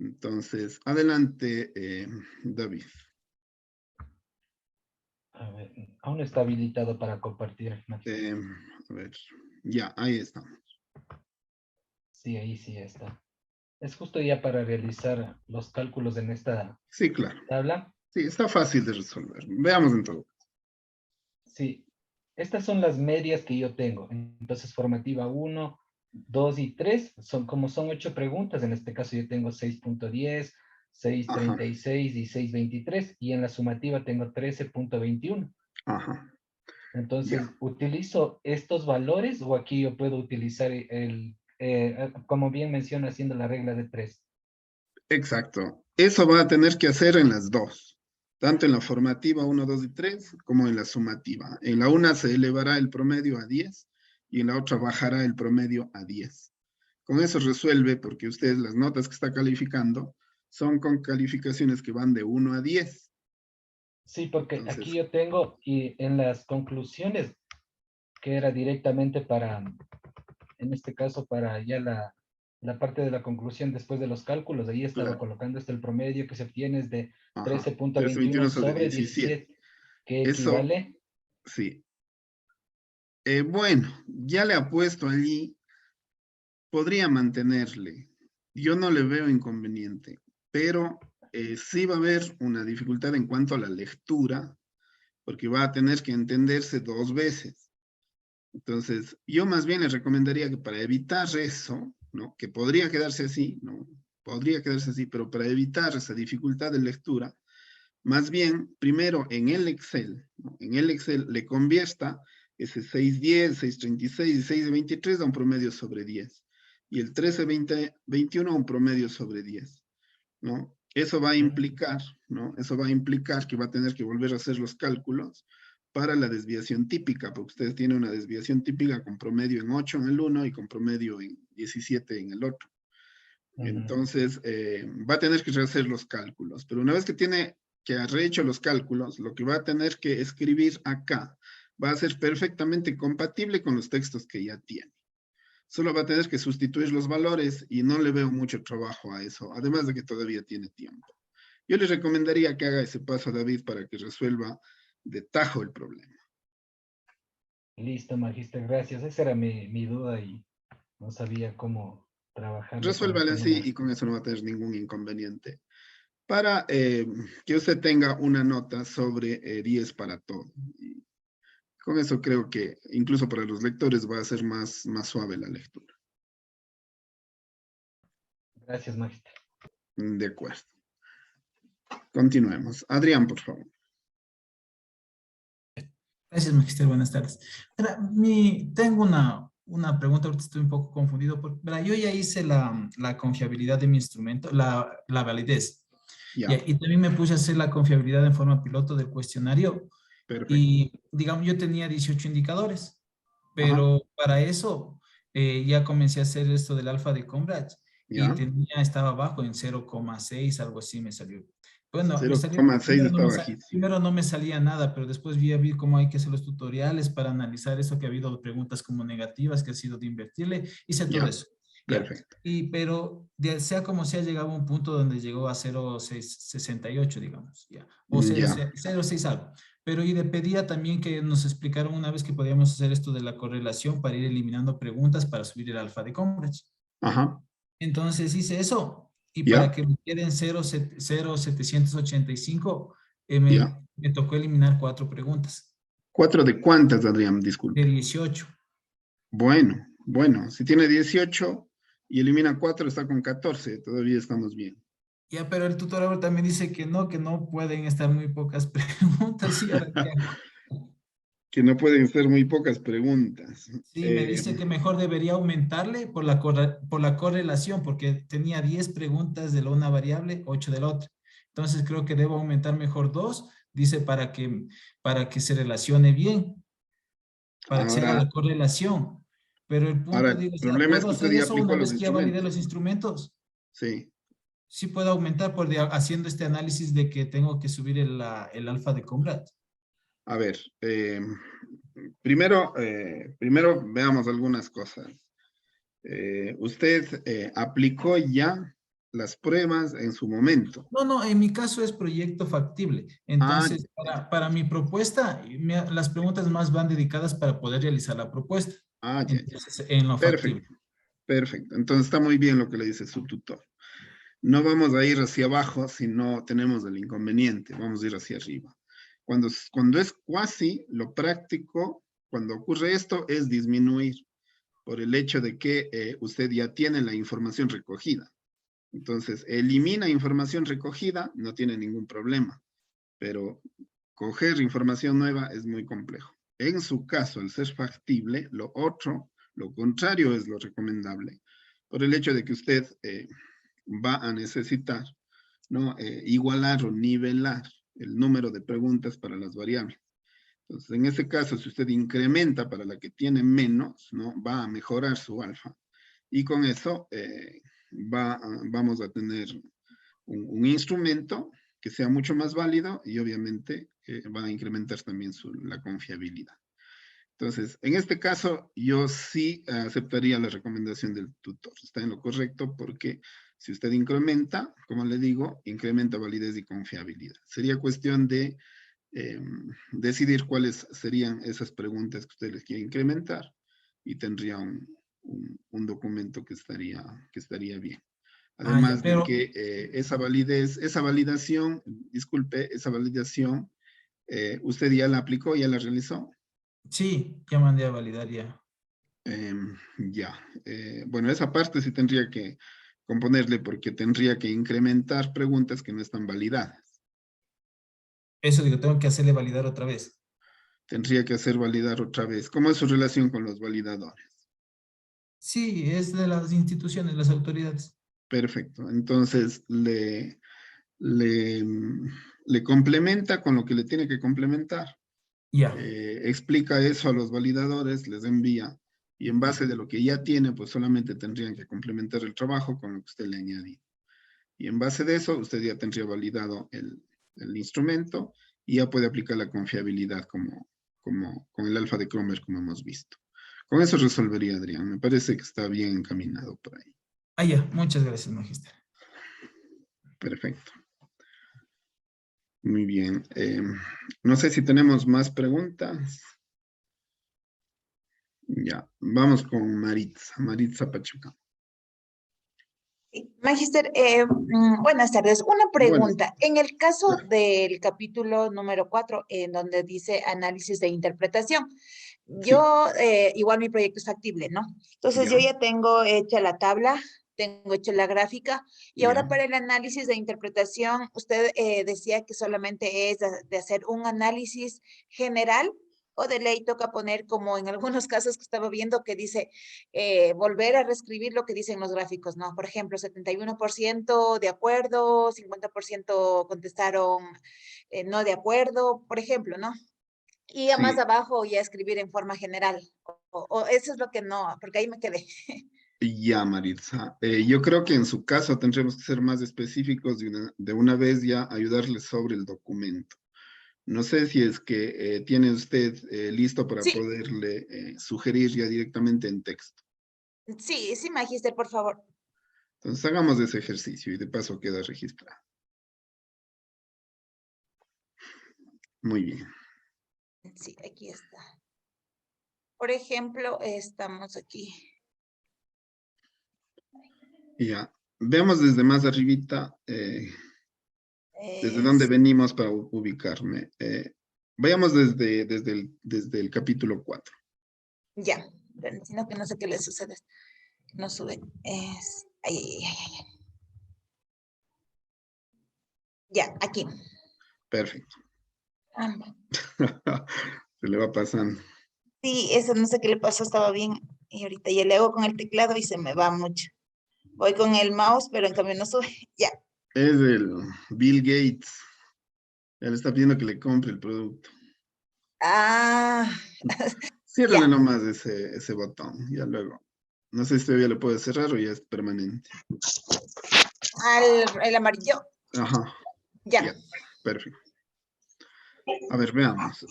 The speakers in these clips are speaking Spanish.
Entonces, adelante, David. A ver, aún está habilitado para compartir. A ver, ya, ahí estamos. Sí, ahí sí está. Es justo ya para realizar los cálculos en esta Sí, claro. tabla. Sí, está fácil de resolver. Veamos en todo. Sí, estas son las medias que yo tengo. Entonces, formativa 1, 2 y 3 son como son 8 preguntas. En este caso yo tengo 6.10, Ajá, 6.36 y 6.23. Y en la sumativa tengo 13.21. ajá, ya. Entonces, ¿utilizo estos valores o aquí yo puedo utilizar como bien menciona, haciendo la regla de 3? Exacto. Eso va a tener que hacer en las dos, tanto en la formativa 1, 2 y 3, como en la sumativa. En la una se elevará el promedio a 10 y en la otra bajará el promedio a 10. Con eso resuelve, porque ustedes las notas que está calificando son con calificaciones que van de 1 a 10. Sí, porque aquí Entonces, yo tengo y en las conclusiones, que era directamente para, en este caso, para ya la parte de la conclusión después de los cálculos, ahí estaba claro, colocando el promedio que se obtiene es de ajá, 13.21 13,21 sobre sobre 17. 17, que Eso, equivale. sí. Bueno, ya le ha puesto allí, podría mantenerle. Yo no le veo inconveniente, pero sí va a haber una dificultad en cuanto a la lectura, porque va a tener que entenderse dos veces. Entonces, yo más bien le recomendaría que para evitar eso, ¿no? Que podría quedarse así, ¿no? Podría quedarse así, pero para evitar esa dificultad de lectura, más bien, primero en el Excel, ¿no? En el Excel le convierta ese 610, 636 y 623 a un promedio sobre 10. Y el 13, 20, 21 a un promedio sobre 10, ¿no? Eso va a implicar, ¿no? Eso va a implicar que va a tener que volver a hacer los cálculos para la desviación típica, porque ustedes tienen una desviación típica con promedio en 8 en el uno y con promedio en 17 en el otro. Ujú. Entonces, va a tener que rehacer los cálculos, pero una vez que tiene que ha rehecho los cálculos, lo que va a tener que escribir acá va a ser perfectamente compatible con los textos que ya tiene. Solo va a tener que sustituir los valores y no le veo mucho trabajo a eso, además de que todavía tiene tiempo. Yo le recomendaría que haga ese paso a David para que resuelva de tajo el problema. Listo, magíster, gracias. Esa era mi duda y no sabía cómo trabajarlo Resuélvale con así una. y con eso no va a tener ningún inconveniente. Para que usted tenga una nota sobre 10 para todo. Y con eso creo que incluso para los lectores va a ser más suave la lectura. Gracias, magíster. De acuerdo. Continuemos. Adrián, por favor. Gracias, Magister. Buenas tardes. Mira, tengo una pregunta, ahorita estoy un poco confundido. Mira, yo ya hice la confiabilidad de mi instrumento, la validez. Ya, Y también me puse a hacer la confiabilidad en forma piloto del cuestionario. perfecto. Y, digamos, yo tenía 18 indicadores, Ajá, pero para eso ya comencé a hacer esto del alfa de Cambridge y ya. estaba abajo en 0,6, algo así me salió. Bueno, me salió, 0,6 está bajísimo. primero no me salía nada, pero después vi cómo hay que hacer los tutoriales para analizar eso, que ha habido preguntas como negativas, que ha sido de invertirle, hice todo Ya, eso. Ya. perfecto. Pero sea como sea, llegaba a un punto donde llegó a 0,68, digamos, ya. O Ya, 0,6 algo. Pero y le pedía también que nos explicaron una vez que podíamos hacer esto de la correlación para ir eliminando preguntas para subir el alfa de Cambridge. ajá, Entonces hice eso y para ya, que me queden 0,785 ya. me tocó eliminar 4 preguntas ¿Cuatro de cuántas, Adrián? de Disculpe. 18. Bueno, si tiene 18 y elimina 4 está con 14, todavía estamos bien. Ya, pero el tutor ahora también dice que no pueden estar muy pocas preguntas. ¿Y ahora qué hago? Que no pueden ser muy pocas preguntas. Sí, me dice que mejor debería aumentarle por la correlación, porque tenía 10 preguntas de la una variable, 8 de la otra. Entonces creo que debo aumentar mejor 2, dice, para que se relacione bien, para que se haga ahora, la correlación. Pero el ahora, punto, el digo, o sea, problema es ¿puedo que usted hacer ya eso aplicó una los vez que ya validé instrumentos, los ¿no? instrumentos? Sí, Sí puedo aumentar haciendo este análisis de que tengo que subir el alfa de Conrad. a ver, primero veamos algunas cosas. Usted aplicó ya las pruebas en su momento. No, en mi caso es proyecto factible. Entonces, para mi propuesta, las preguntas más van dedicadas para poder realizar la propuesta. Ya. Entonces, en lo factible. Perfecto, perfecto. Entonces está muy bien lo que le dice su tutor. No vamos a ir hacia abajo si no tenemos el inconveniente, vamos a ir hacia arriba. Cuando es cuasi, lo práctico, cuando ocurre esto, es disminuir por el hecho de que usted ya tiene la información recogida. Entonces, elimina información recogida, no tiene ningún problema, pero coger información nueva es muy complejo. En su caso, al ser factible, lo contrario es lo recomendable, por el hecho de que usted va a necesitar, ¿no? Igualar o nivelar el número de preguntas para las variables. Entonces, en ese caso, si usted incrementa para la que tiene menos, ¿no? Va a mejorar su alfa. Y con eso vamos a tener un instrumento que sea mucho más válido y obviamente va a incrementar también la confiabilidad. Entonces, en este caso, yo sí aceptaría la recomendación del tutor. Está en lo correcto porque si usted incrementa, como le digo, incrementa validez y confiabilidad. Sería cuestión de decidir cuáles serían esas preguntas que usted les quiere incrementar y tendría un documento que estaría bien. Además de que esa validación, disculpe, esa validación, ¿usted ya la aplicó, ya la realizó? Sí, ya mandé a validar ya. Bueno, esa parte sí tendría que componerle porque tendría que incrementar preguntas que no están validadas. Eso digo, tengo que hacerle validar otra vez. Tendría que hacer validar otra vez. ¿Cómo es su relación con los validadores? Sí, es de las instituciones, las autoridades. Perfecto. Entonces, le complementa con lo que le tiene que complementar. Ya. Explica eso a los validadores, les envía, y en base de lo que ya tiene, pues solamente tendrían que complementar el trabajo con lo que usted le añadió. Y en base de eso, usted ya tendría validado el instrumento y ya puede aplicar la confiabilidad como con el alfa de Cromer, como hemos visto. Con eso resolvería, Adrián. Me parece que está bien encaminado por ahí. Ya. Muchas gracias, magíster. Perfecto. Muy bien. No sé si tenemos más preguntas. Ya, vamos con Maritza Pachuca. Magíster, buenas tardes. Una pregunta. En el caso del capítulo número 4, en donde dice análisis de interpretación, yo, igual mi proyecto es factible, ¿no? Entonces yo ya tengo hecha la tabla, tengo hecha la gráfica, y ahora para el análisis de interpretación, usted decía que solamente es de hacer un análisis general, o de ley toca poner, como en algunos casos que estaba viendo, que dice volver a reescribir lo que dicen los gráficos, ¿no? Por ejemplo, 71% de acuerdo, 50% contestaron no de acuerdo, por ejemplo, ¿no? Y a más abajo ya escribir en forma general. O eso es lo que no, porque ahí me quedé. Ya, Maritza. Yo creo que en su caso tendremos que ser más específicos de una vez ya ayudarles sobre el documento. No sé si es que tiene usted listo para poderle sugerir ya directamente en texto. Sí, magíster, por favor. Entonces hagamos ese ejercicio y de paso queda registrado. Muy bien. Sí, aquí está. Por ejemplo, estamos aquí. Ya. Veamos desde más arribita, desde dónde venimos para ubicarme. Vayamos desde el capítulo 4. Ya, sino que no sé qué le sucede. No sube. Ya, aquí. Perfecto. Se le va pasando. Sí, eso no sé qué le pasó, estaba bien. Y ahorita ya le hago con el teclado y se me va mucho. Voy con el mouse, pero en cambio no sube. Ya. Es el Bill Gates. Él está pidiendo que le compre el producto. Ciérrale nomás ese botón, ya luego. No sé si todavía lo puede cerrar o ya es permanente. El amarillo. Ajá. Ya. Perfecto. A ver, veamos.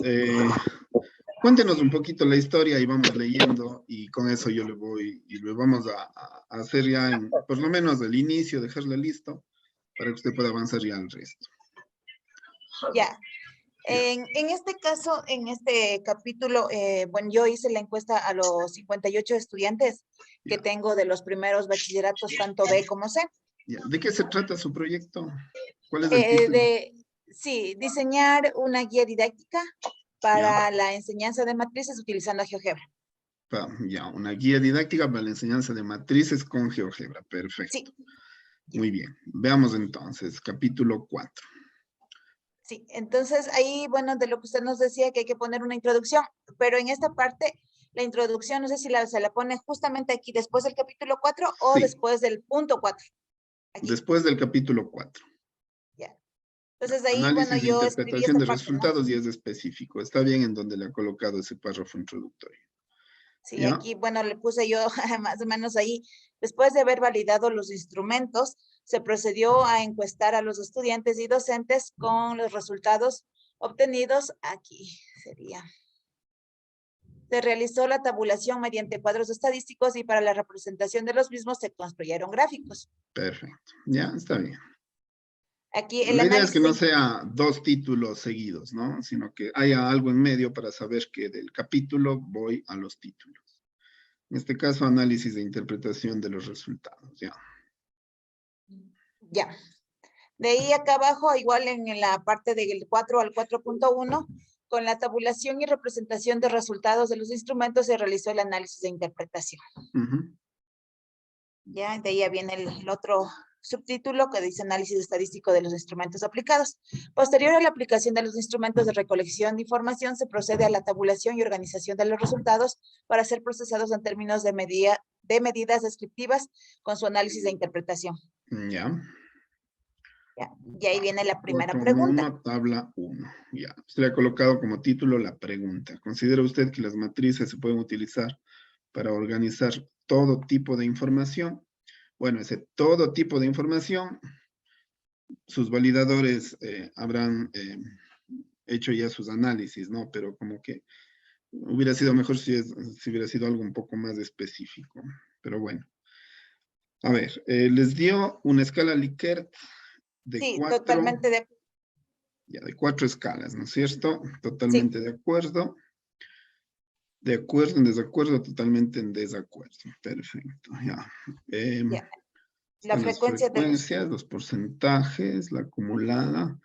Cuéntenos un poquito la historia y vamos leyendo y con eso yo le voy y le vamos a hacer ya por lo menos el inicio, dejarle listo para que usted pueda avanzar ya al resto. Ya. En este caso, en este capítulo, bueno, yo hice la encuesta a los 58 estudiantes que Ya. tengo de los primeros bachilleratos, tanto B como C. Ya. ¿De qué se trata su proyecto? ¿Cuál es el título? Sí, diseñar una guía didáctica para la enseñanza de matrices utilizando GeoGebra. Ya, una guía didáctica para la enseñanza de matrices con GeoGebra. Perfecto. Sí. Muy bien. Veamos entonces, capítulo 4. Sí, entonces ahí, bueno, de lo que usted nos decía que hay que poner una introducción, pero en esta parte, la introducción, no sé si se la pone justamente aquí después del capítulo 4 o Sí. después del punto 4. Aquí. Después del capítulo 4. Ya. Entonces ahí, bueno, Análisis de yo escribí interpretación esta de parte, ¿no? resultados y es específico. Está bien en donde le ha colocado ese párrafo introductorio. Sí, ¿Ya? aquí, bueno, le puse yo más o menos ahí. Después de haber validado los instrumentos, se procedió a encuestar a los estudiantes y docentes con los resultados obtenidos. Aquí sería. Se realizó la tabulación mediante cuadros estadísticos y para la representación de los mismos se construyeron gráficos. Perfecto. Ya, está bien. Aquí el La idea es que no análisis. sea 2 títulos seguidos, ¿no? Sino que haya algo en medio para saber que del capítulo voy a los títulos. En este caso, análisis de interpretación de los resultados, ya. Ya. De ahí acá abajo, igual en la parte del 4 al 4.1, con la tabulación y representación de resultados de los instrumentos se realizó el análisis de interpretación. Ya, de ahí ya viene el otro subtítulo que dice análisis estadístico de los instrumentos aplicados. Posterior a la aplicación de los instrumentos de recolección de información, se procede a la tabulación y organización de los resultados para ser procesados en términos de medidas descriptivas con su análisis de interpretación. Ya. Ya, y ahí viene la primera pregunta. 4.1, tabla 1. Ya. Usted le ha colocado como título la pregunta. ¿Considera usted que las matrices se pueden utilizar para organizar todo tipo de información? Bueno, ese todo tipo de información, sus validadores habrán hecho ya sus análisis, ¿no? Pero como que hubiera sido mejor si hubiera sido algo un poco más específico. Pero bueno. A ver, les dio una escala Likert de Sí, 4. totalmente De 4 escalas, ¿no es cierto? Sí. Totalmente de acuerdo. De acuerdo, en desacuerdo, totalmente en desacuerdo. Perfecto, ya. Ya. La Están las frecuencia de frecuencias, los porcentajes, la acumulada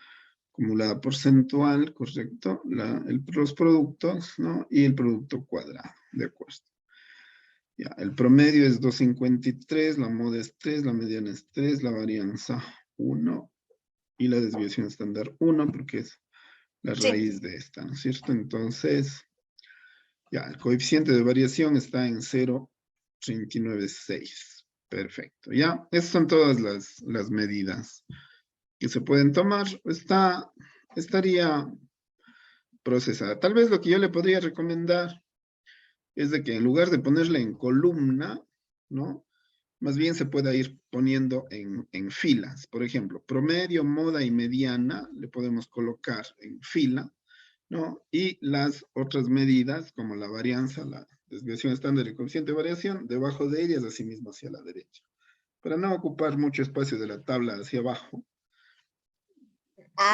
porcentual, correcto, los productos, ¿no? Y el producto cuadrado, de acuerdo. Ya, el promedio es 253, la moda es 3, la mediana es 3, la varianza 1 y la desviación estándar 1 porque es la raíz de esta, ¿no es cierto? Entonces, ya, el coeficiente de variación está en 0.396. Perfecto, ya, esas son todas las medidas que se pueden tomar. Estaría procesada. Tal vez lo que yo le podría recomendar es de que en lugar de ponerle en columna, ¿no? Más bien se pueda ir poniendo en filas. Por ejemplo, promedio, moda y mediana le podemos colocar en fila, ¿no? Y las otras medidas, como la varianza, la desviación estándar y coeficiente de variación, debajo de ellas, asimismo hacia la derecha. Para no ocupar mucho espacio de la tabla hacia abajo,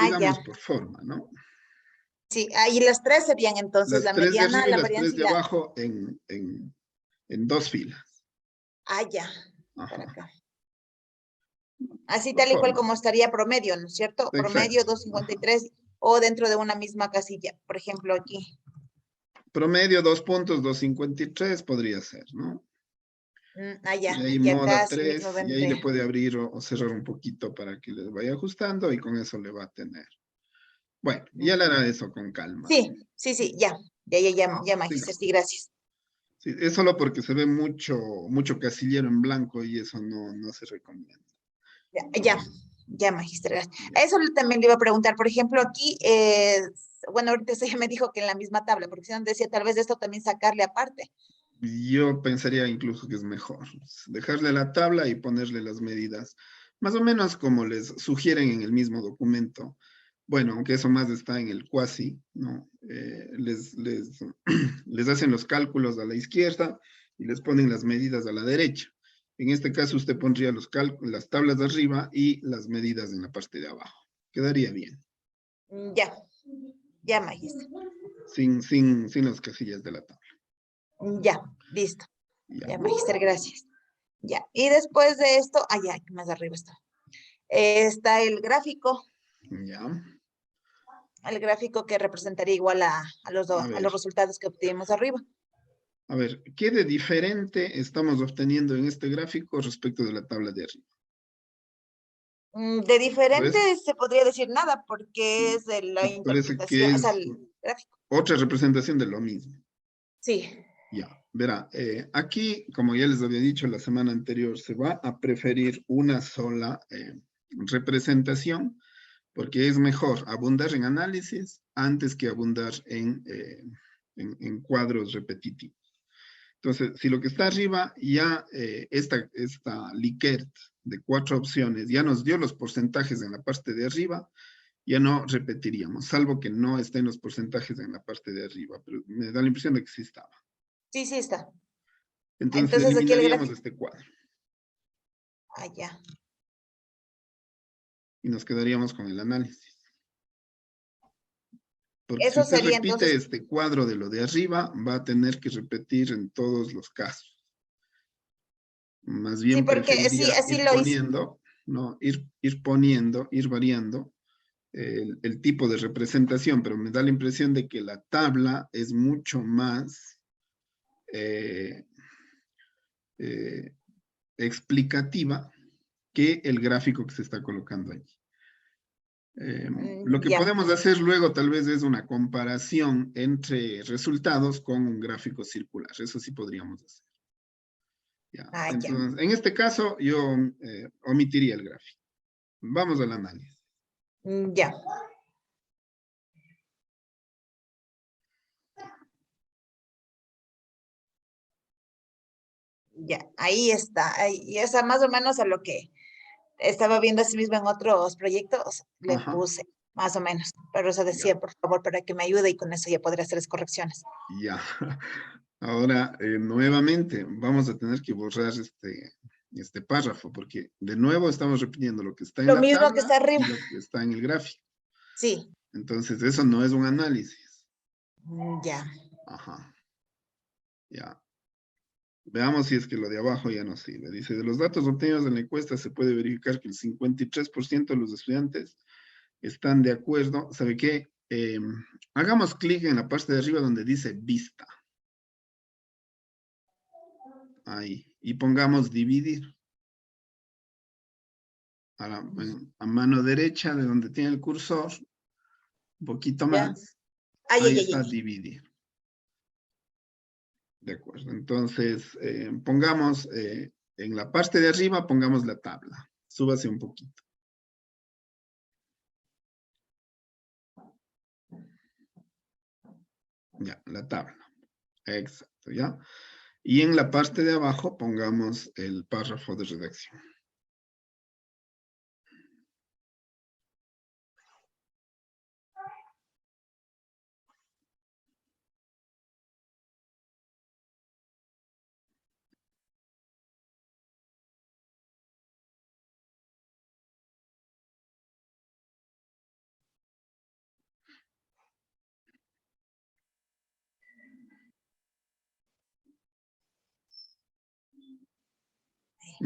digamos ya. por forma, ¿no? Sí, ahí las tres serían entonces Las la 3 de mediana, arriba y la las 3 varianza y de la. abajo en 2 filas. Ya. Para Ajá. acá. Así Por tal y cual forma. como estaría promedio, ¿no es cierto? Promedio Exacto. 253 o dentro de una misma casilla, por ejemplo aquí. Promedio 2 puntos, 253 podría ser, ¿no? Ya. Y ahí Y acá moda sí mismo 3, y ahí le vendría. puede abrir o cerrar un poquito para que les vaya ajustando y con eso le va a tener. Bueno, ya le hará eso con calma. Sí, ya. Ya, magíster, Sigamos. sí, gracias. Sí, es solo porque se ve mucho casillero en blanco y eso no se recomienda. Ya, magíster, gracias. A eso también le iba a preguntar, por ejemplo, aquí, bueno, ahorita usted ya me dijo que en la misma tabla, porque si no decía tal vez de esto también sacarle aparte. Yo pensaría incluso que es mejor dejarle la tabla y ponerle las medidas, más o menos como les sugieren en el mismo documento, Bueno, aunque eso más está en el cuasi, ¿no? Les hacen los cálculos a la izquierda y les ponen las medidas a la derecha. En este caso usted pondría las tablas de arriba y las medidas en la parte de abajo. Quedaría bien. Ya, ya, magíster. Sin las casillas de la tabla. Ya, listo. Ya. Ya, magíster, gracias. Ya, y después de esto, ya, más arriba está. Está el gráfico. Ya. El gráfico que representaría igual a los resultados que obtuvimos arriba. A ver, ¿qué de diferente estamos obteniendo en este gráfico respecto de la tabla de arriba? De diferente ¿Ves? se podría decir nada porque es de la Parece que interpretación, o sea, es el gráfico. otra representación de lo mismo. Sí. Ya, verá, aquí, como ya les había dicho la semana anterior, se va a preferir una sola representación porque es mejor abundar en análisis antes que abundar en cuadros repetitivos. Entonces, si lo que está arriba ya, esta Likert de 4 opciones ya nos dio los porcentajes en la parte de arriba, ya no repetiríamos, salvo que no estén los porcentajes en la parte de arriba, pero me da la impresión de que sí estaba. Sí, sí está. Entonces Entonces aquí el eliminaríamos gráfico. este cuadro Ya. y nos quedaríamos con el análisis. Porque si Eso usted sería repite entonces. este cuadro de lo de arriba, va a tener que repetir en todos los casos. Más Sí, bien porque preferiría así ir lo hice. poniendo, ¿no? Ir poniendo, ir variando el tipo de representación, pero me da la impresión de que la tabla es mucho más explicativa que el gráfico que se está colocando allí. Lo que Ya. podemos hacer luego tal vez es una comparación entre resultados con un gráfico circular. Eso sí podríamos hacer. Ya. Ya. Entonces, en este caso yo omitiría el gráfico. Vamos al análisis. Ya. Ya, ahí está. Y esa más o menos a lo que estaba viendo así mismo en otros proyectos, le Ajá. puse más o menos. Pero eso Ya. decía, por favor, para que me ayude y con eso ya podré hacer las correcciones. Ya. Ahora, nuevamente, vamos a tener que borrar este párrafo, porque de nuevo estamos repitiendo lo que está en Lo la mismo que tabla está arriba. y lo que está en el gráfico. Sí. Entonces, eso no es un análisis. Ya. Ajá. Ya. Veamos si es que lo de abajo ya no sirve. Dice, de los datos obtenidos en la encuesta se puede verificar que el 53% de los estudiantes están de acuerdo. ¿Sabe qué? Hagamos clic en la parte de arriba donde dice vista. Ahí. Y pongamos dividir. A mano derecha de donde tiene el cursor, un poquito Ya. más. Ay, Ahí ay, está ay. dividir. De acuerdo. Entonces, pongamos en la parte de arriba, pongamos la tabla. Súbase un poquito. Ya, la tabla. Exacto, ¿ya? Y en la parte de abajo pongamos el párrafo de redacción.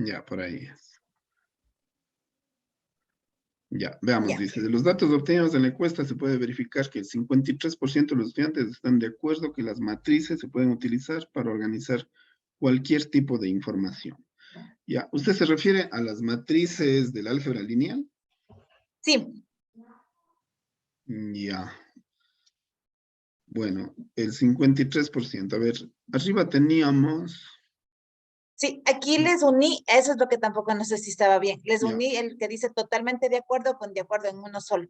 Ya, por ahí es. Ya, veamos, Ya. dice, de los datos obtenidos en la encuesta se puede verificar que el 53% de los estudiantes están de acuerdo que las matrices se pueden utilizar para organizar cualquier tipo de información. Ya, ¿usted se refiere a las matrices del álgebra lineal? Sí. Ya. Bueno, el 53%. A ver, arriba teníamos... Sí, aquí les uní, eso es lo que tampoco no sé si estaba bien. Les Ya. uní el que dice totalmente de acuerdo con de acuerdo en uno solo.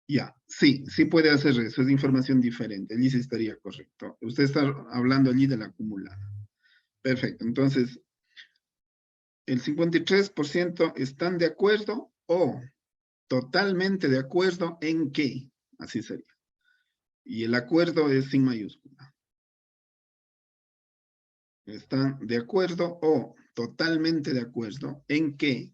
Ya, sí, sí puede hacer eso, es información diferente, allí sí estaría correcto. Usted está hablando allí de la acumulada. Perfecto, entonces, el 53% están de acuerdo o totalmente de acuerdo en qué, así sería. Y el acuerdo es sin mayúscula. ¿Están de acuerdo o totalmente de acuerdo en qué?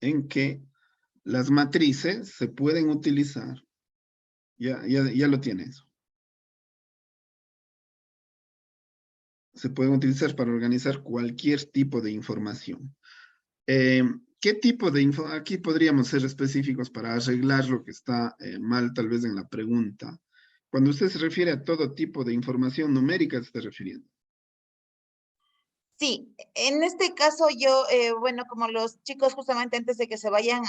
En que las matrices se pueden utilizar. Ya lo tienes. Se pueden utilizar para organizar cualquier tipo de información. ¿Qué tipo de información? Aquí podríamos ser específicos para arreglar lo que está mal tal vez en la pregunta. Cuando usted se refiere a todo tipo de información numérica, ¿se está refiriendo? Sí, en este caso yo, bueno, como los chicos justamente antes de que se vayan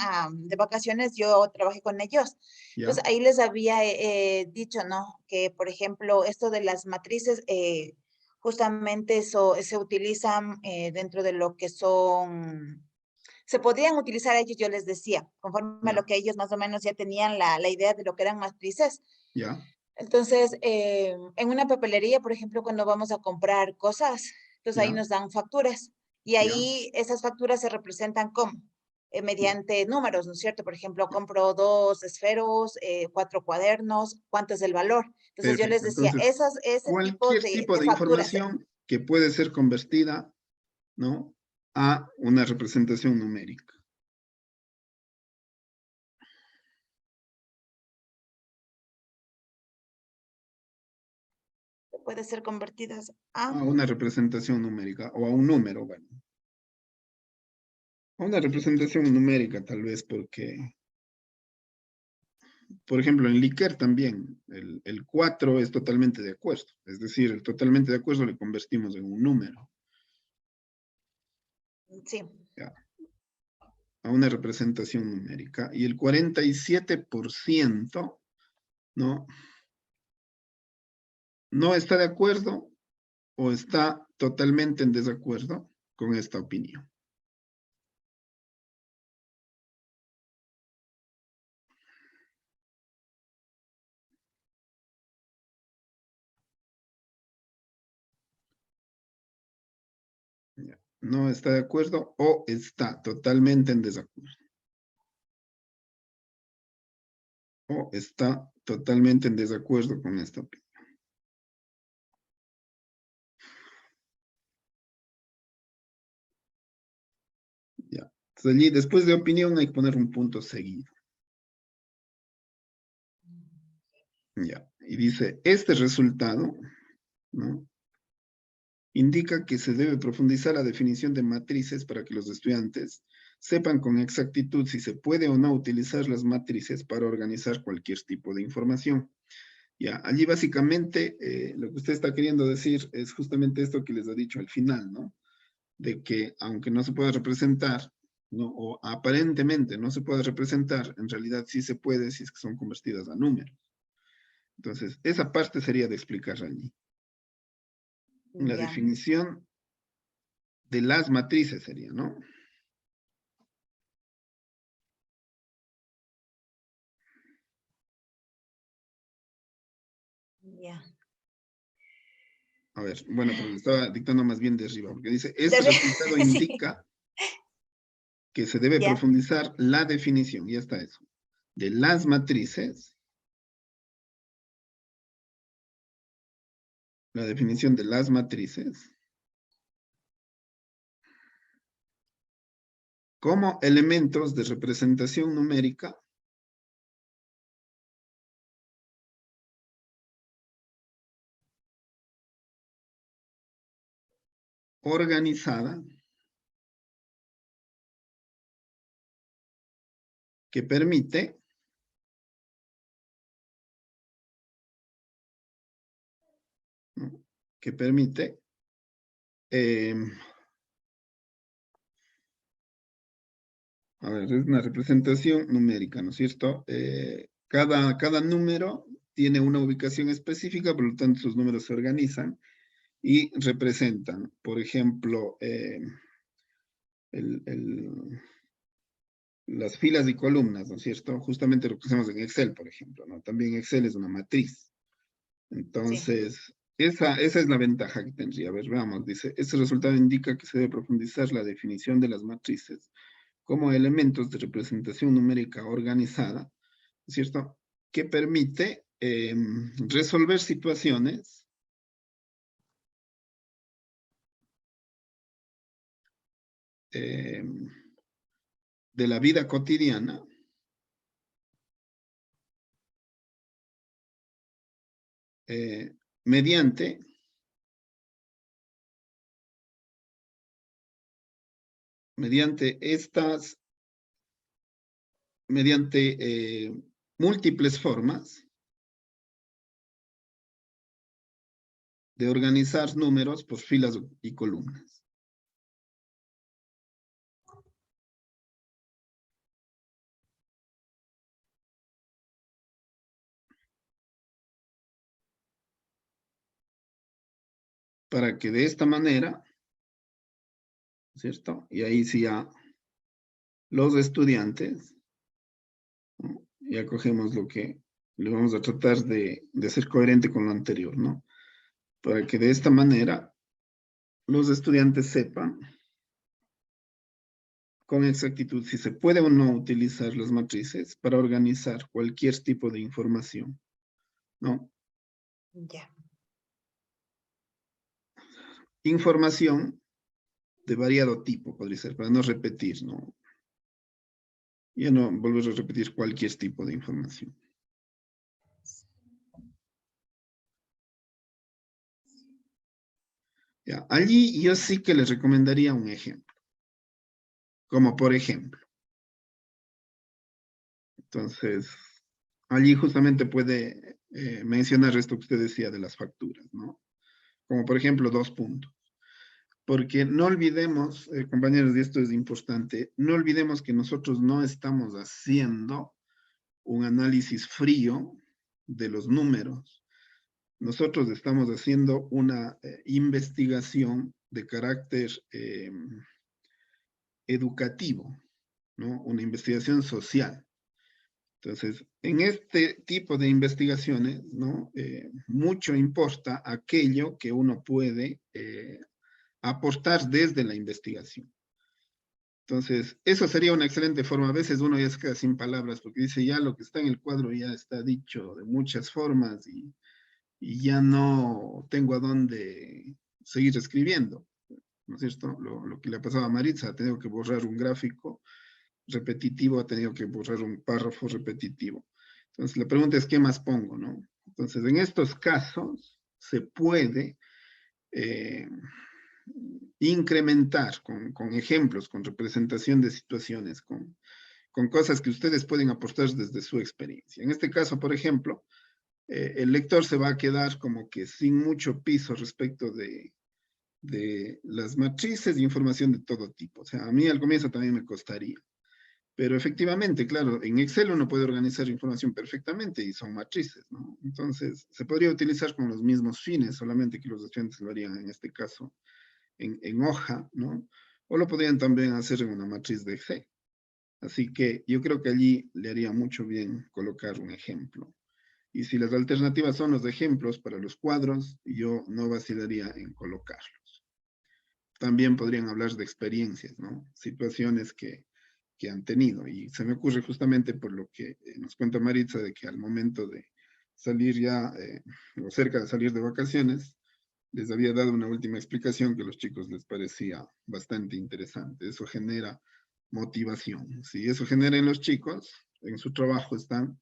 de vacaciones, yo trabajé con ellos. ¿Ya? Entonces ahí les había dicho, ¿no? Que por ejemplo, esto de las matrices, justamente eso se utilizan dentro de lo que son, se podrían utilizar ellos, yo les decía, conforme a ¿Ya? lo que ellos más o menos ya tenían la idea de lo que eran matrices. ¿Ya? Entonces, en una papelería, por ejemplo, cuando vamos a comprar cosas, entonces ahí ¿Ya? nos dan facturas y ¿Ya? ahí esas facturas se representan como ¿Ya? mediante números, ¿no es cierto? Por ejemplo, compro 2 esferos, 4 cuadernos, ¿cuánto es el valor? Entonces yo les Perfecto. decía, Entonces, ese tipo cualquier tipo de de facturas. información que puede ser convertida, ¿no? A una representación numérica. Puede ser convertidas A una representación numérica o a un número, bueno. A una representación numérica tal vez porque, por ejemplo, en Likert también el 4 es totalmente de acuerdo. Es decir, el totalmente de acuerdo le convertimos en un número. sí. ¿Ya? A una representación numérica. Y el 47%, ¿no? No está de acuerdo o está totalmente en desacuerdo con esta opinión. ¿Ya? No está de acuerdo o está totalmente en desacuerdo. O está totalmente en desacuerdo con esta opinión. Ya. Entonces, allí, después de opinión, hay que poner un punto seguido. Ya. Y dice, este resultado, ¿no? Indica que se debe profundizar la definición de matrices para que los estudiantes sepan con exactitud si se puede o no utilizar las matrices para organizar cualquier tipo de información. Ya, allí básicamente lo que usted está queriendo decir es justamente esto que les ha dicho al final, ¿no? De que aunque no se pueda representar, ¿no? O aparentemente no se puede representar, en realidad sí se puede si es que son convertidas a números. Entonces, esa parte sería de explicar allí. La Ya. definición de las matrices sería, ¿no? Ya. A ver, bueno, pero le estaba dictando más bien de arriba, porque dice, este De- resultado sí, indica que se debe ya. profundizar la definición, y ya está eso, de las matrices, la definición de las matrices, como elementos de representación numérica organizada que permite ¿no? Que permite a ver, es una representación numérica, ¿no es cierto? Cada número tiene una ubicación específica, por lo tanto sus números se organizan y representan, por ejemplo, las filas y columnas, ¿no es cierto? Justamente lo que hacemos en Excel, por ejemplo, ¿no? También Excel es una matriz. Sí. Entonces, Esa es la ventaja que tendría. A ver, veamos, dice, este resultado indica que se debe profundizar la definición de las matrices como elementos de representación numérica organizada, ¿cierto? Que permite resolver situaciones de la vida cotidiana mediante múltiples formas de organizar números por filas y columnas. Para que de esta manera, ¿cierto? Y ahí sí ya los estudiantes, ¿no? Ya cogemos lo que le vamos a tratar de ser coherente con lo anterior, ¿no? Para que de esta manera los estudiantes sepan con exactitud si se puede o no utilizar las matrices para organizar cualquier tipo de información, ¿no? Ya. Información de variado tipo, podría ser, para no repetir, ¿no? Ya no volver a repetir cualquier tipo de información. Ya, allí yo sí que les recomendaría un ejemplo. Como por ejemplo. Entonces, allí justamente puede mencionar esto que usted decía de las facturas, ¿no? Como por ejemplo 2 puntos. Porque no olvidemos, compañeros, y esto es importante, no olvidemos que nosotros no estamos haciendo un análisis frío de los números. Nosotros estamos haciendo una investigación de carácter educativo, ¿no? Una investigación social. Entonces, en este tipo de investigaciones, ¿no? Mucho importa aquello que uno puede aportar desde la investigación. Entonces, eso sería una excelente forma. A veces uno ya se queda sin palabras porque dice ya lo que está en el cuadro ya está dicho de muchas formas y ya no tengo a dónde seguir escribiendo, ¿no es cierto? Lo que le ha pasado a Maritza, ha tenido que borrar un gráfico repetitivo, ha tenido que borrar un párrafo repetitivo. Entonces, la pregunta es, ¿qué más pongo, no? Entonces, en estos casos, se puede incrementar con ejemplos, con representación de situaciones, con cosas que ustedes pueden aportar desde su experiencia. En este caso, por ejemplo, el lector se va a quedar como que sin mucho piso respecto de las matrices de información de todo tipo. O sea, a mí al comienzo también me costaría. Pero efectivamente, claro, en Excel uno puede organizar información perfectamente y son matrices, ¿no? Entonces, se podría utilizar con los mismos fines, solamente que los estudiantes lo harían en este caso en hoja, ¿no? O lo podrían también hacer en una matriz de Excel. Así que yo creo que allí le haría mucho bien colocar un ejemplo. Y si las alternativas son los ejemplos para los cuadros, yo no vacilaría en colocarlos. También podrían hablar de experiencias, ¿no? Situaciones que han tenido. Y se me ocurre justamente por lo que nos cuenta Maritza, de que al momento de salir ya, o cerca de salir de vacaciones, les había dado una última explicación que a los chicos les parecía bastante interesante. Eso genera motivación. Si eso genera en los chicos, en su trabajo están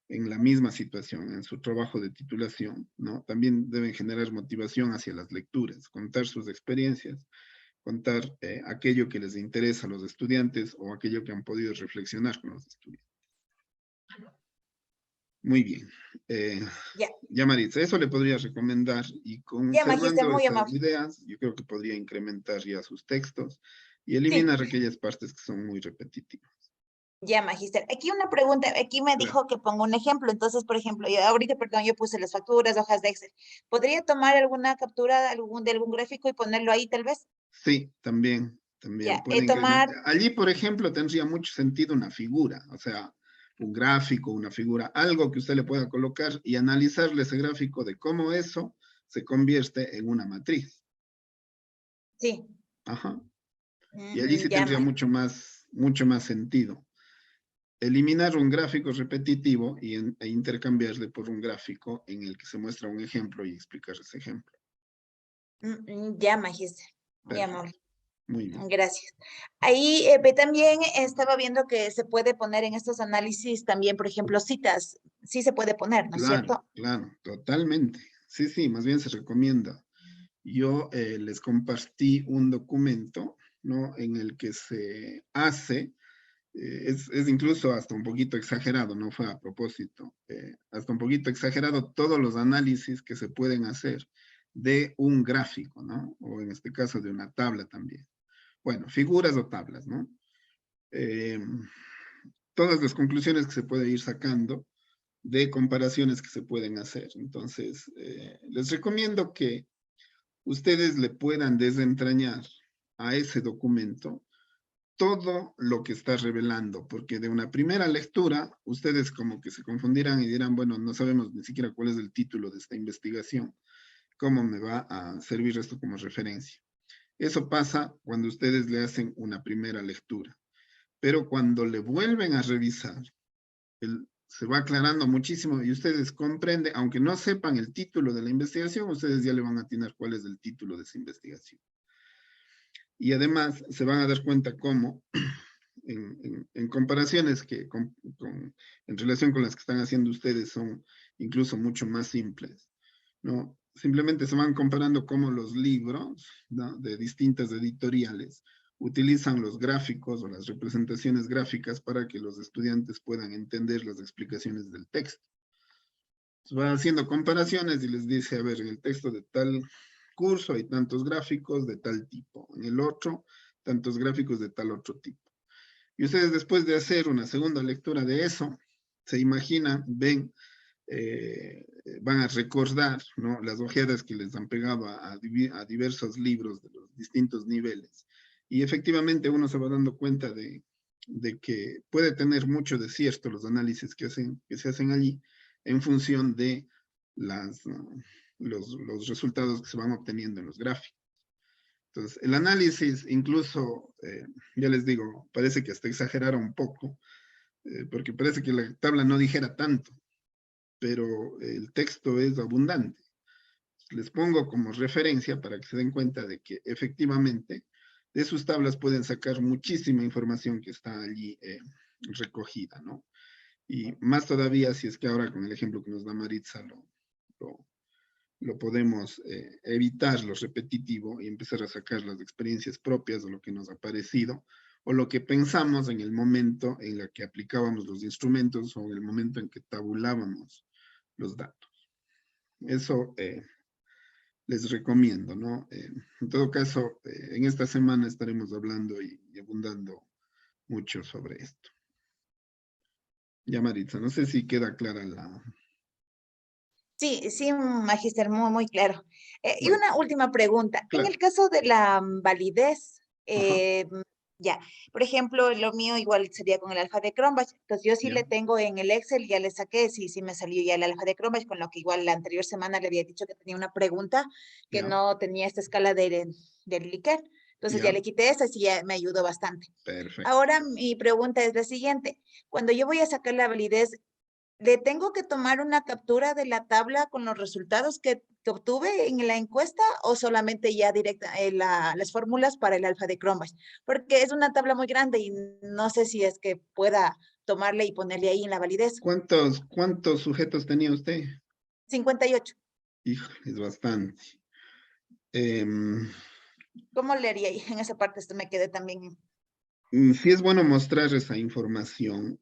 en la misma situación, en su trabajo de titulación, ¿no? También deben generar motivación hacia las lecturas, contar sus experiencias, contar aquello que les interesa a los estudiantes o aquello que han podido reflexionar con los estudiantes. Muy bien. Ya, Maritza, eso le podría recomendar y conservando muy estas amable. ideas, yo creo que podría incrementar ya sus textos y Sí. eliminar aquellas partes que son muy repetitivas. Ya, Magister. Aquí una pregunta, aquí me dijo que pongo un ejemplo. Entonces, por ejemplo, ahorita, perdón, yo puse las facturas, hojas de Excel. ¿Podría tomar alguna captura de algún gráfico y ponerlo ahí, tal vez? Sí, también Ya, puede tomar, incrementar. Allí, por ejemplo, tendría mucho sentido una figura, o sea, un gráfico, una figura, algo que usted le pueda colocar y analizarle ese gráfico de cómo eso se convierte en una matriz. Sí. Ajá. Y allí sí Ya, tendría mucho más sentido. Eliminar un gráfico repetitivo e intercambiarle por un gráfico en el que se muestra un ejemplo y explicar ese ejemplo. Ya, magíster. Muy Perfecto. amable. Muy bien. Gracias. Ahí también estaba viendo que se puede poner en estos análisis también, por ejemplo, citas. Sí se puede poner, ¿no es cierto? Claro, totalmente. Sí, sí, más bien se recomienda. Yo les compartí un documento, ¿no? En el que se hace, es incluso hasta un poquito exagerado, no fue a propósito, hasta un poquito exagerado todos los análisis que se pueden hacer de un gráfico, ¿no? O en este caso de una tabla también. Bueno, figuras o tablas, ¿no? Todas las conclusiones que se puede ir sacando de comparaciones que se pueden hacer. Entonces, les recomiendo que ustedes le puedan desentrañar a ese documento todo lo que está revelando, porque de una primera lectura, ustedes como que se confundirán y dirán, bueno, no sabemos ni siquiera cuál es el título de esta investigación, ¿cómo me va a servir esto como referencia? Eso pasa cuando ustedes le hacen una primera lectura, pero cuando le vuelven a revisar, se va aclarando muchísimo y ustedes comprenden, aunque no sepan el título de la investigación, ustedes ya le van a atinar cuál es el título de esa investigación. Y además se van a dar cuenta cómo en comparaciones que en relación con las que están haciendo ustedes son incluso mucho más simples, ¿no? Simplemente se van comparando cómo los libros, ¿no? De distintas editoriales utilizan los gráficos o las representaciones gráficas para que los estudiantes puedan entender las explicaciones del texto. Va haciendo comparaciones y les dice, a ver, en el texto de tal curso hay tantos gráficos de tal tipo, en el otro, tantos gráficos de tal otro tipo. Y ustedes después de hacer una segunda lectura de eso, se imaginan, ven, van a recordar, ¿no? Las ojeadas que les han pegado a diversos libros de los distintos niveles. Y efectivamente uno se va dando cuenta de que puede tener mucho de cierto los análisis que se hacen allí en función de los resultados que se van obteniendo en los gráficos. Entonces, el análisis incluso, ya les digo, parece que hasta exageraron un poco, porque parece que la tabla no dijera tanto, pero el texto es abundante. Les pongo como referencia para que se den cuenta de que efectivamente de sus tablas pueden sacar muchísima información que está allí recogida, ¿no? Y más todavía si es que ahora con el ejemplo que nos da Maritza lo podemos evitar lo repetitivo y empezar a sacar las experiencias propias de lo que nos ha parecido o lo que pensamos en el momento en el que aplicábamos los instrumentos o en el momento en que tabulábamos los datos. Eso les recomiendo, ¿no? En todo caso, en esta semana estaremos hablando y abundando mucho sobre esto. Ya, Maritza, no sé si queda clara la... Sí, sí, magíster, muy, muy claro. Y Bueno, una última pregunta. En claro. el caso de la validez, Ajá, ya, por ejemplo, lo mío igual sería con el alfa de Cronbach. Entonces, yo sí ya, le tengo en el Excel, ya le saqué, sí, sí me salió ya el alfa de Cronbach, con lo que igual la anterior semana le había dicho que tenía una pregunta que ya, no tenía esta escala del Likert. Entonces, ya ya, le quité esa, sí, ya me ayudó bastante. perfecto. Ahora, mi pregunta es la siguiente. Cuando yo voy a sacar la validez, ¿le tengo que tomar una captura de la tabla con los resultados que obtuve en la encuesta o solamente ya directa las fórmulas para el alfa de Cronbach? Porque es una tabla muy grande y no sé si es que pueda tomarle y ponerle ahí en la validez. ¿Cuántos sujetos tenía usted? 58. Hijo, es bastante. Em, ¿Cómo le haría ahí? En esa parte esto me quedé también. sí es bueno mostrar esa información.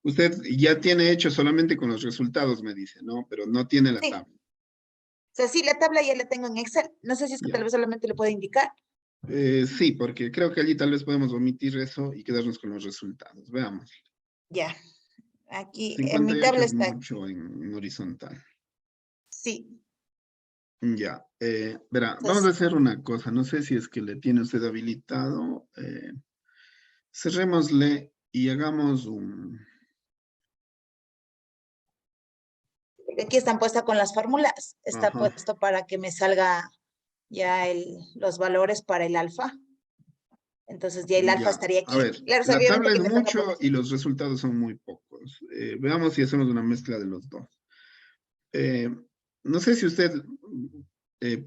Usted ya tiene hecho solamente con los resultados, me dice, ¿no? Pero no tiene la Sí, tabla. o sea, sí, la tabla ya la tengo en Excel. No sé si es que tal Ya. vez solamente le puedo indicar. Sí, porque creo que allí tal vez podemos omitir eso y quedarnos con los resultados. Veamos. Ya, aquí en mi 58 tabla es está. mucho en horizontal. Sí, Ya, verá, vamos a entonces, hacer una cosa. No sé si es que le tiene usted habilitado. Cerrémosle y hagamos Aquí están puestas con las fórmulas. Está Ajá. puesto para que me salga ya los valores para el alfa. Entonces ya el alfa Ya. estaría A aquí. ver, Claro, la obviamente tabla que es me toca mucho poner. y los resultados son muy pocos. Veamos si hacemos una mezcla de los dos. No sé si usted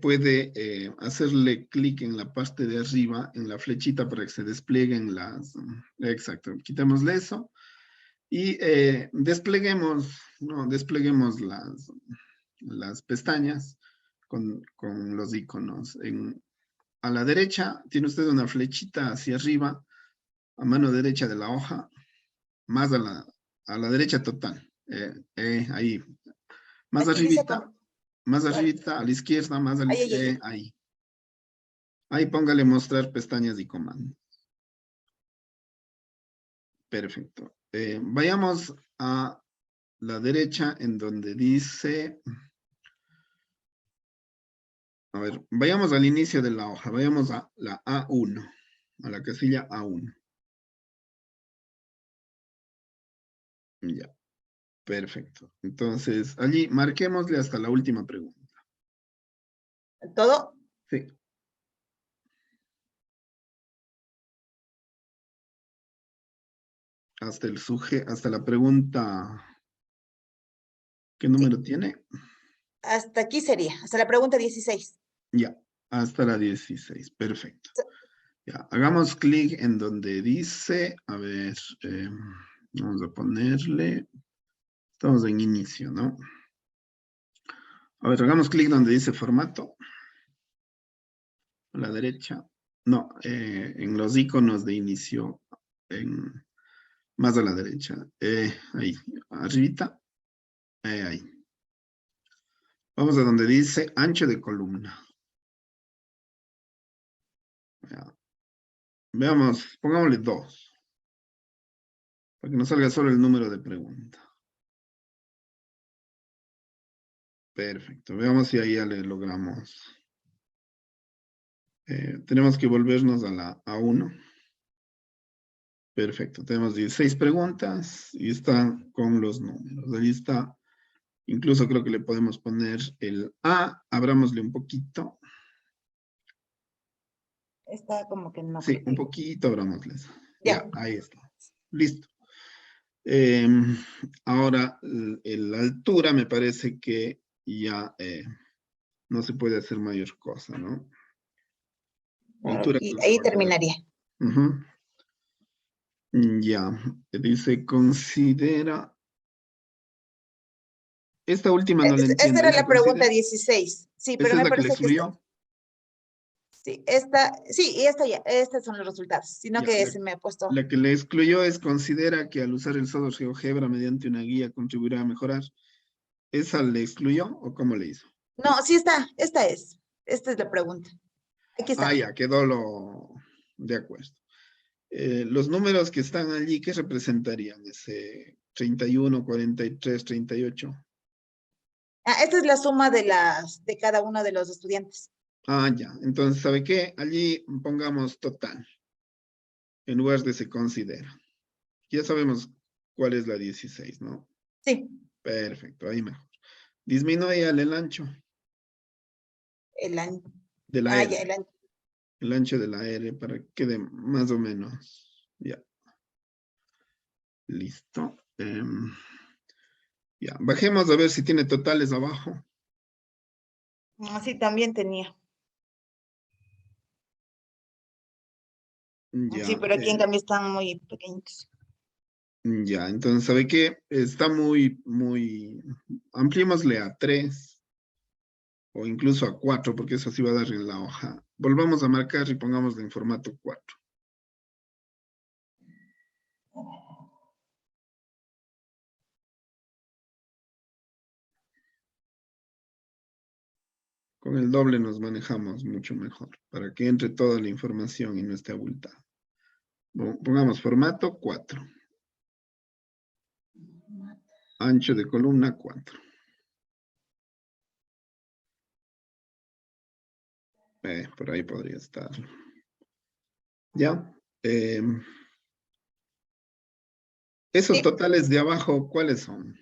puede hacerle clic en la parte de arriba, en la flechita para que se desplieguen las... Exacto, quitémosle eso. Y despleguemos, no, despleguemos las pestañas con los iconos. A la derecha tiene usted una flechita hacia arriba, a mano derecha de la hoja, más a la derecha total. Ahí, más Aquí dice arribita, más arribita, a la izquierda, más a la Ay, ay, ay. ahí. Ahí póngale mostrar pestañas y comandos. Perfecto. Vayamos a la derecha en donde dice... A ver, vayamos al inicio de la hoja, vayamos a la A1, a la casilla A1. Ya, perfecto. Entonces, allí marquémosle hasta la última pregunta. ¿Todo? Sí. Hasta la pregunta. ¿Qué número tiene? Hasta aquí sería, hasta la pregunta 16. Ya, hasta la 16. Perfecto. Ya, hagamos clic en donde dice, a ver, vamos a ponerle, estamos en inicio, ¿no? A ver, hagamos clic donde dice formato. A la derecha. No, en los iconos de inicio, más a la derecha. Ahí, arribita. Ahí. Vamos a donde dice ancho de columna. Ya. Veamos, pongámosle 2. Para que nos salga solo el número de pregunta. Perfecto. Veamos si ahí ya le logramos. Tenemos que volvernos a la A1. Perfecto. Tenemos 16 preguntas y están con los números. Ahí está. Incluso creo que le podemos poner el A. Abrámosle un poquito. Está como que no Sí, creo un que... poquito abrámosle. Ya. Ya, ahí está. Listo. Ahora, la altura me parece que ya no se puede hacer mayor cosa, ¿no? Claro, Altura y ahí considerada. terminaría. Ujú. Ya, dice, considera... Esta última no la Esta entiendo. era Dice, la pregunta considera... 16. Sí, pero ¿Esa es me la que le parece que esta... excluyó? Sí, y esta ya, estos son los resultados, sino Ya, que se me ha puesto... la que le excluyó es, considera que al usar el software GeoGebra mediante una guía contribuirá a mejorar. ¿Esa le excluyó o cómo le hizo? No, sí está, esta es la pregunta. Aquí está. Ah, ya, quedó de acuerdo. Los números que están allí, ¿qué representarían? Ese 31, 43, 38. Esta es la suma de cada uno de los estudiantes. Ah, ya. Entonces, ¿sabe qué? Allí pongamos total, en lugar de se considera. Ya sabemos cuál es la 16, ¿no? Sí, Perfecto, ahí mejor. Disminuye el ancho el año. de la Ah, R. ya, el año. El ancho de la R para que quede más o menos. Ya. Listo. Ya. Bajemos a ver si tiene totales abajo. Sí, también tenía. Ya. Sí, pero aquí en cambio están muy pequeñitos. Ya, entonces, ¿sabe qué? Está muy... Ampliémosle a 3 o incluso a 4, porque eso sí va a dar en la hoja. Volvamos a marcar y pongámosle en formato 4. Con el doble nos manejamos mucho mejor, para que entre toda la información y no esté abultada. Pongamos formato 4. Ancho de columna 4. Por ahí podría estar. ¿Ya? Esos Sí, totales de abajo, ¿cuáles son?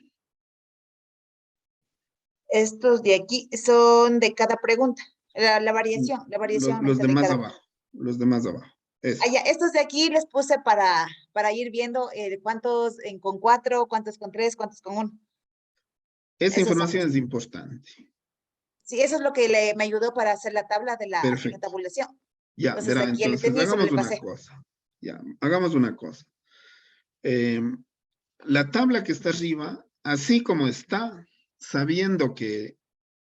Estos de aquí son de cada pregunta. La variación Los de de más cada. abajo. Los de más abajo. Eso. Ya, estos de aquí les puse para ir viendo cuántos con 4, cuántos con 3, cuántos con 1. Esa Esos son información los. es importante. Sí, eso es lo que me ayudó para hacer la tabla de la Perfecto. tabulación. Ya, Entonces verá, aquí ya le entonces tenía y solo hagamos le una pasé. cosa. Ya, hagamos una cosa. La tabla que está arriba, así como está, sabiendo que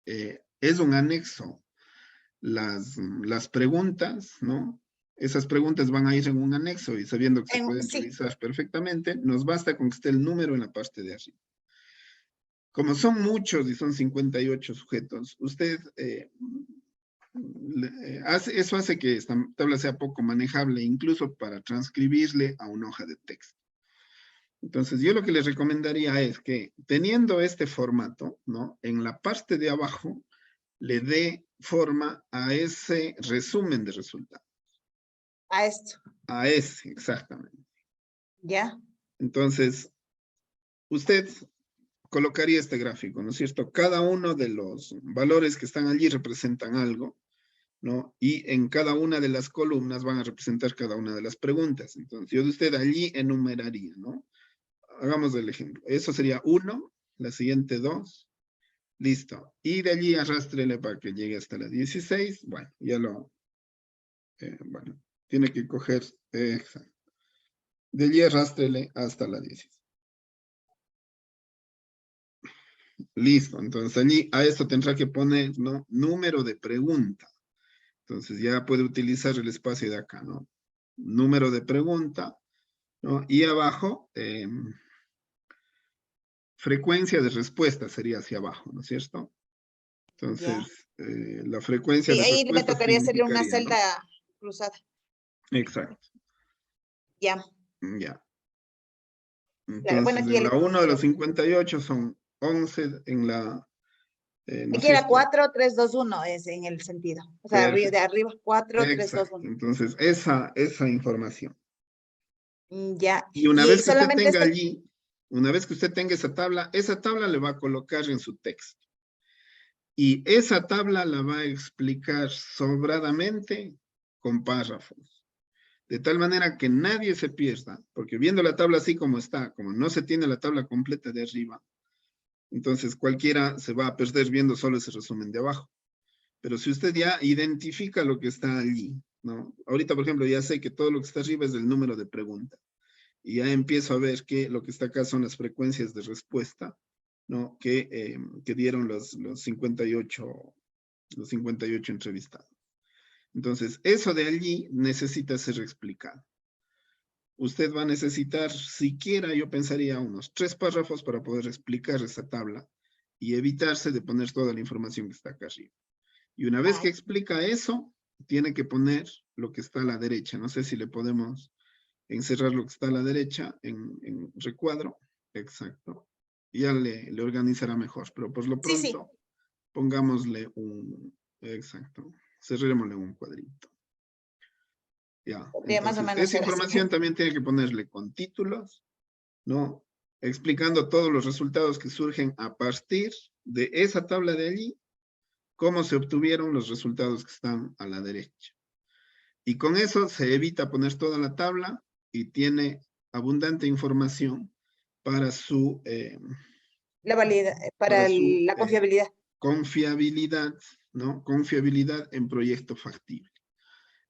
es un anexo, las preguntas, ¿no? Esas preguntas van a ir en un anexo y sabiendo que se pueden Sí, revisar perfectamente, nos basta con que esté el número en la parte de arriba. Como son muchos y son 58 sujetos, usted eso hace que esta tabla sea poco manejable, incluso para transcribirle a una hoja de texto. Entonces, yo lo que les recomendaría es que, teniendo este formato, ¿no? En la parte de abajo, le dé forma a ese resumen de resultados. a esto. A ese, exactamente. Ya. Entonces, usted colocaría este gráfico, ¿no es cierto? Cada uno de los valores que están allí representan algo, ¿no? Y en cada una de las columnas van a representar cada una de las preguntas. Entonces, yo de usted allí enumeraría, ¿no? Hagamos el ejemplo. Eso sería 1, la siguiente 2, listo. Y de allí arrástrele para que llegue hasta la 16. Bueno, ya lo, bueno, tiene que coger, exacto. De allí arrástrele hasta la 16. Listo, entonces allí a esto tendrá que poner, ¿no? Número de pregunta. Entonces ya puede utilizar el espacio de acá, ¿no? Número de pregunta, ¿no? Y abajo, frecuencia de respuesta sería hacia abajo, ¿no es cierto? Entonces, la frecuencia Sí, de ahí me respuesta tocaría hacerle una significaría, ¿no? celda cruzada. Exacto, Ya. ya. Claro, bueno, Entonces, aquí ya en le la 1 de puse. los 58 son 11, en la, ¿no es Aquí era cierto? 4, 3, 2, 1 es en el sentido. O sea, de Perfecto, arriba 4, 3, 2, exacto. 1. Entonces, esa información. Ya. Y una Y vez que usted solamente tenga allí, una vez que usted tenga esa tabla le va a colocar en su texto. Y esa tabla la va a explicar sobradamente con párrafos. De tal manera que nadie se pierda, porque viendo la tabla así como está, como no se tiene la tabla completa de arriba, entonces cualquiera se va a perder viendo solo ese resumen de abajo. Pero si usted ya identifica lo que está allí, ¿no? Ahorita, por ejemplo, ya sé que todo lo que está arriba es el número de pregunta. Y ya empiezo a ver que lo que está acá son las frecuencias de respuesta, ¿no? Que dieron los 58 entrevistados. Entonces, eso de allí necesita ser explicado. Usted va a necesitar, siquiera yo pensaría, unos 3 párrafos para poder explicar esa tabla y evitarse de poner toda la información que está acá arriba. Y una vez que explica eso, tiene que poner lo que está a la derecha. No sé si le podemos encerrar lo que está a la derecha en recuadro. Exacto. Y ya le organizará mejor. Pero por lo sí, sí. pronto, pongámosle exacto. Cerrémosle un cuadrito. Ya. Podría más o Entonces, menos esa ser así. información también tiene que ponerle con títulos, ¿no? Explicando todos los resultados que surgen a partir de esa tabla de allí, cómo se obtuvieron los resultados que están a la derecha. Y con eso se evita poner toda la tabla y tiene abundante información para su, La validad, para para su la confiabilidad. confiabilidad, ¿no? Confiabilidad en proyecto factible.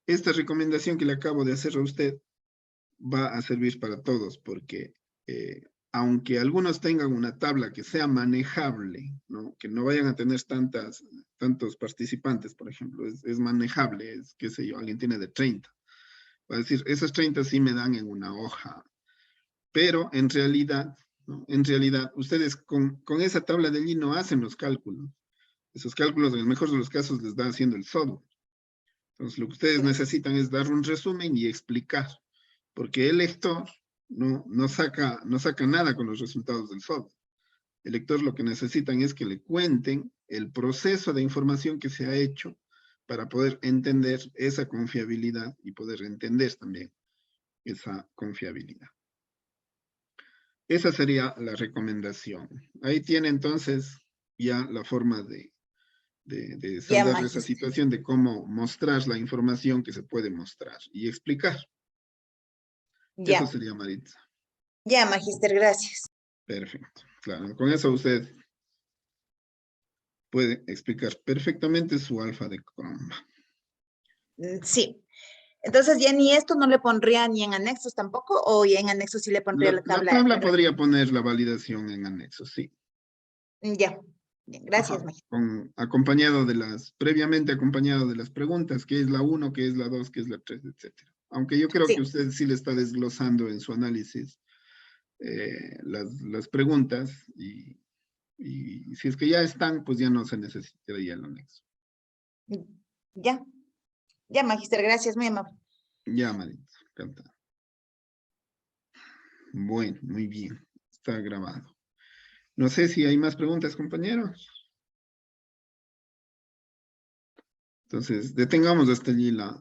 Esta recomendación que le acabo de hacer a usted va a servir para todos porque aunque algunos tengan una tabla que sea manejable, ¿no? Que no vayan a tener tantos participantes, por ejemplo, es manejable, es, qué sé yo, alguien tiene de 30. Va a decir, esos 30 sí me dan en una hoja, pero en realidad, ¿no? En realidad, ustedes con esa tabla de allí no hacen los cálculos. Esos cálculos, en el mejor de los casos, les da haciendo el software. Entonces, lo que ustedes necesitan es dar un resumen y explicar, porque el lector no saca nada con los resultados del software. El lector lo que necesitan es que le cuenten el proceso de información que se ha hecho para poder entender esa confiabilidad y poder entender también esa confiabilidad. Esa sería la recomendación. Ahí tiene entonces ya la forma de Ya, saldar esa magíster. situación, de cómo mostrar la información que se puede mostrar y explicar. Eso Ya, sería, Maritza. ya, magíster, gracias. Perfecto. Claro, con eso usted puede explicar perfectamente su alfa de croma. Sí. Entonces, ya ni esto no le pondría ni en anexos tampoco, o ya en anexos sí le pondría la La tabla. tabla podría poner la validación en anexo, sí. Ya. Bien, gracias, Ajá, magíster. acompañado de previamente acompañado de las preguntas, qué es la 1, qué es la 2, qué es la 3, etcétera. Aunque yo creo Sí. que usted sí le está desglosando en su análisis las preguntas y si es que ya están, pues ya no se necesitaría el anexo. Ya. Ya, magíster, gracias, muy amable. Ya, Marita, encantado. Bueno, muy bien, está grabado. No sé si hay más preguntas, compañeros. Entonces, detengamos hasta allí la